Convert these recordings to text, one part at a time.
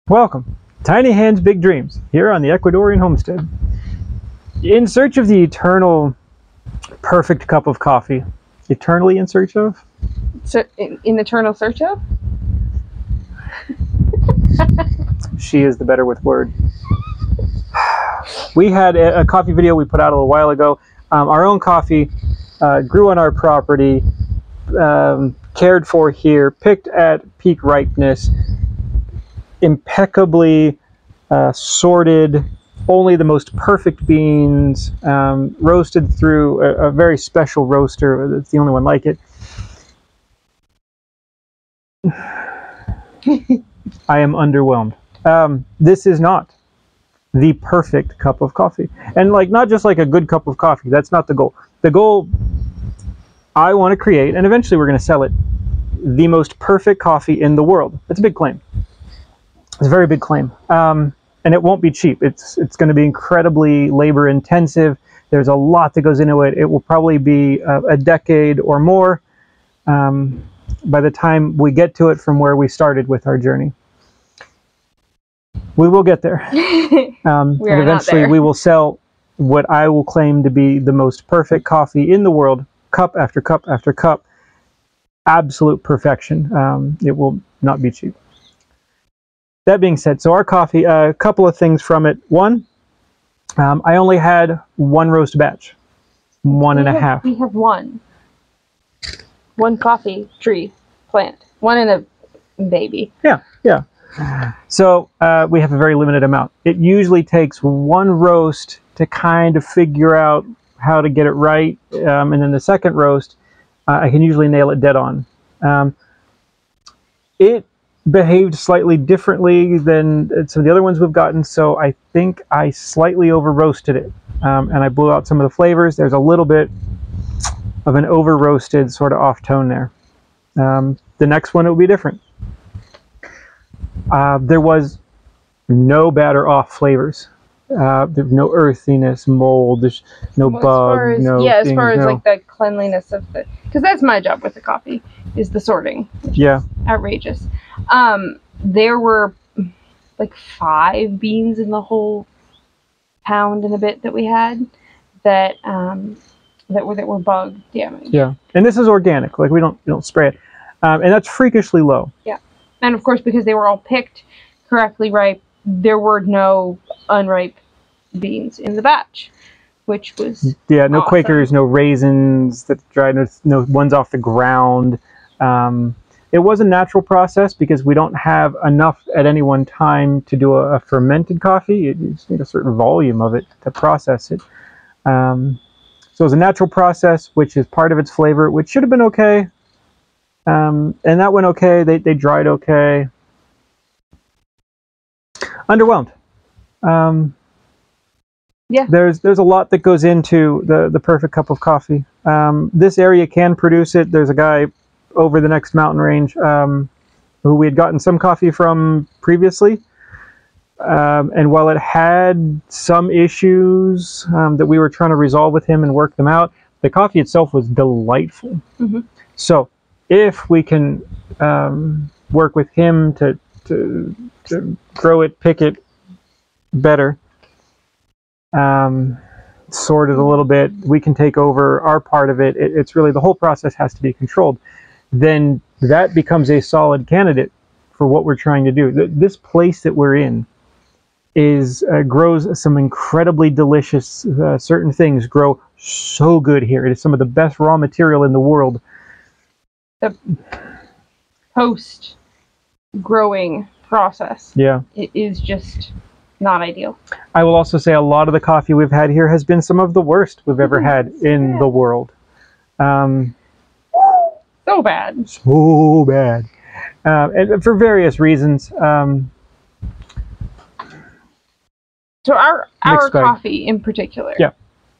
Welcome, Tiny Hands, Big Dreams, here on the Ecuadorian homestead. In search of the eternal, perfect cup of coffee. Eternally in search of? So, in eternal search of? She is the better with word. We had a coffee video we put out a little while ago. Our own coffee grew on our property, cared for here, picked at peak ripeness, impeccably sorted, only the most perfect beans, roasted through a very special roaster. That's the only one like it. I am underwhelmed. This is not the perfect cup of coffee. And not just like a good cup of coffee. That's not the goal. The goal I want to create, and eventually we're going to sell it, the most perfect coffee in the world. That's a big claim. It's a very big claim. And it won't be cheap. It's going to be incredibly labor intensive. There's a lot that goes into it. It will probably be a decade or more by the time we get to it from where we started with our journey. We will get there. And eventually we will sell what I will claim to be the most perfect coffee in the world, cup after cup after cup. Absolute perfection. It will not be cheap. That being said, so our coffee, a couple of things from it. One, I only had one roast batch, one and a half. We have one coffee tree plant, one and a baby. Yeah. So we have a very limited amount. It usually takes one roast to kind of figure out how to get it right, and then the second roast, I can usually nail it dead on. It behaved slightly differently than some of the other ones we've gotten, so I think I slightly over roasted it, and I blew out some of the flavors. There's a little bit of an over roasted sort of off tone there. The next one, it will be different. There was no bad or off flavors. There's no earthiness, mold, there's no bug, as far as like the cleanliness of the, because that's my job with the coffee, is the sorting. Yeah. Outrageous. There were like 5 beans in the whole pound and a bit that we had that were bug damaged. Yeah, and this is organic. Like we don't spray it, and that's freakishly low. Yeah, and of course because they were all picked correctly ripe, there were no unripe beans in the batch, which was no awesome. Quakers, no raisins that dried, no ones off the ground. It was a natural process because we don't have enough at any one time to do a fermented coffee. You just need a certain volume of it to process it. So it was a natural process, which is part of its flavor, which should have been okay. And that went okay. They dried okay. Underwhelmed. Yeah. There's a lot that goes into the perfect cup of coffee. This area can produce it. There's a guy over the next mountain range who we had gotten some coffee from previously. And while it had some issues that we were trying to resolve with him and work them out, the coffee itself was delightful. Mm-hmm. So if we can work with him to grow it, pick it better, sort it a little bit, we can take over our part of it. It's really, the whole process has to be controlled. Then that becomes a solid candidate for what we're trying to do. This place that we're in grows some incredibly delicious, certain things grow so good here. It is some of the best raw material in the world. The post-growing process, it is just not ideal. I will also say a lot of the coffee we've had here has been some of the worst we've ever had in the world. So bad. So bad. And for various reasons. So our coffee in particular. Yeah.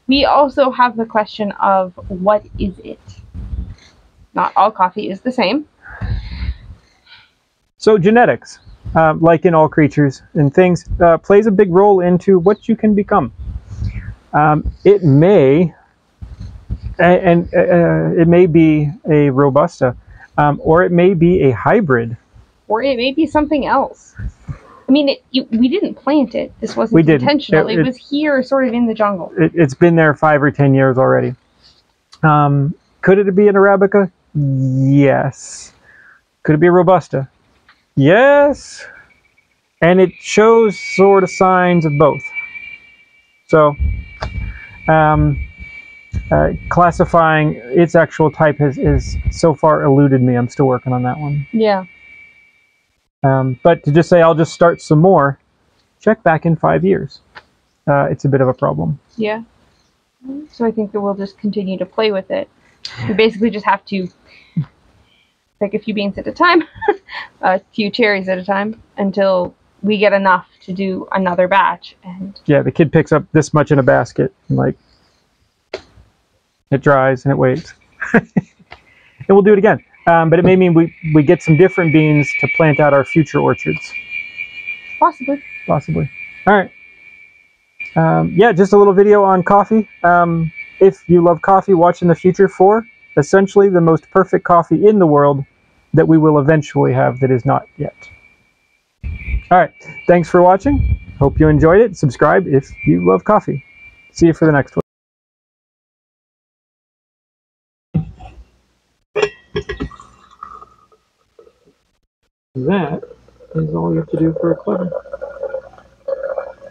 We also have the question of what is it? Not all coffee is the same. So genetics, like in all creatures and things, plays a big role into what you can become. It may it may be a Robusta, or it may be a hybrid. Or it may be something else. I mean, we didn't plant it. This wasn't We didn't. intentional. It was here, sort of in the jungle. It's been there 5 or 10 years already. Could it be an Arabica? Yes. Could it be a Robusta? Yes. And it shows sort of signs of both. So, classifying its actual type has so far eluded me. I'm still working on that one. Yeah. But to just say I'll just start some more, check back in 5 years. It's a bit of a problem. Yeah. So I think that we'll just continue to play with it. We basically just have to pick a few beans at a time, a few cherries at a time, until we get enough to do another batch. And yeah, the kid picks up this much in a basket, and like it dries and it waits. And we'll do it again. But it may mean we get some different beans to plant out our future orchards. possibly. Possibly. All right. Yeah, just a little video on coffee. If you love coffee, watch in the future for essentially the most perfect coffee in the world that we will eventually have that is not yet. All right. Thanks for watching. Hope you enjoyed it. Subscribe if you love coffee. See you for the next one. That is all you have to do for a clever.